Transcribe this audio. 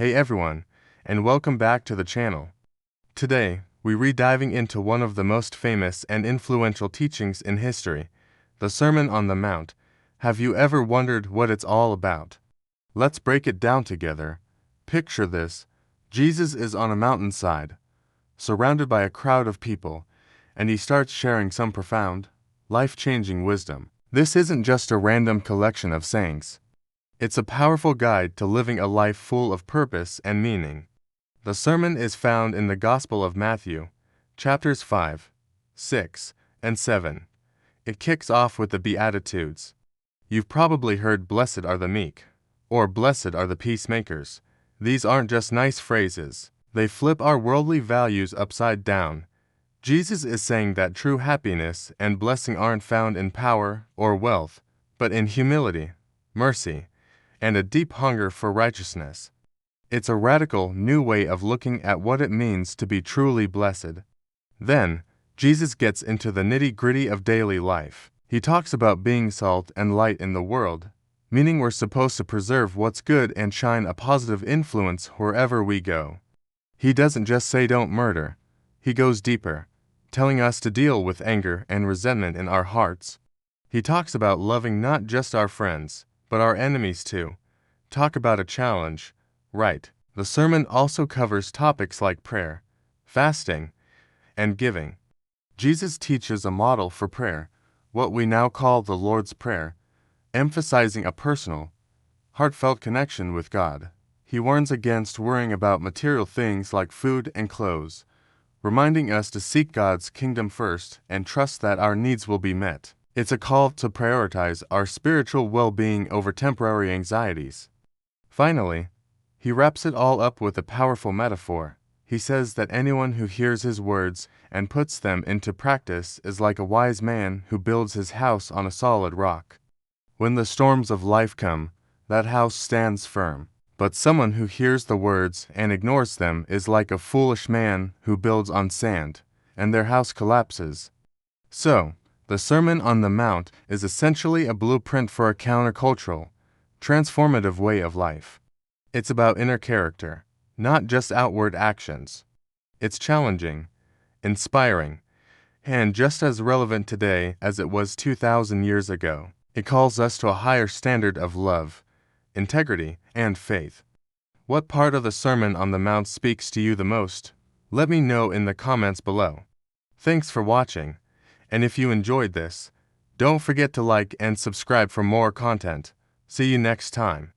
Hey everyone, and welcome back to the channel. Today, we re-diving into one of the most famous and influential teachings in history, the Sermon on the Mount. Have you ever wondered what it's all about? Let's break it down together. Picture this. Jesus is on a mountainside, surrounded by a crowd of people, and he starts sharing some profound, life-changing wisdom. This isn't just a random collection of sayings. It's a powerful guide to living a life full of purpose and meaning. The sermon is found in the Gospel of Matthew, chapters 5, 6, and 7. It kicks off with the Beatitudes. You've probably heard "Blessed are the meek," or "Blessed are the peacemakers." These aren't just nice phrases. They flip our worldly values upside down. Jesus is saying that true happiness and blessing aren't found in power or wealth, but in humility, mercy, and a deep hunger for righteousness. It's a radical, new way of looking at what it means to be truly blessed. Then, Jesus gets into the nitty-gritty of daily life. He talks about being salt and light in the world, meaning we're supposed to preserve what's good and shine a positive influence wherever we go. He doesn't just say don't murder. He goes deeper, telling us to deal with anger and resentment in our hearts. He talks about loving not just our friends, but our enemies too. Talk about a challenge, right? The sermon also covers topics like prayer, fasting, and giving. Jesus teaches a model for prayer, what we now call the Lord's Prayer, emphasizing a personal, heartfelt connection with God. He warns against worrying about material things like food and clothes, reminding us to seek God's kingdom first and trust that our needs will be met. It's a call to prioritize our spiritual well-being over temporary anxieties. Finally, he wraps it all up with a powerful metaphor. He says that anyone who hears his words and puts them into practice is like a wise man who builds his house on a solid rock. When the storms of life come, that house stands firm. But someone who hears the words and ignores them is like a foolish man who builds on sand, and their house collapses. So, the Sermon on the Mount is essentially a blueprint for a countercultural, transformative way of life. It's about inner character, not just outward actions. It's challenging, inspiring, and just as relevant today as it was 2,000 years ago. It calls us to a higher standard of love, integrity, and faith. What part of the Sermon on the Mount speaks to you the most? Let me know in the comments below. Thanks for watching, and if you enjoyed this, don't forget to like and subscribe for more content. See you next time.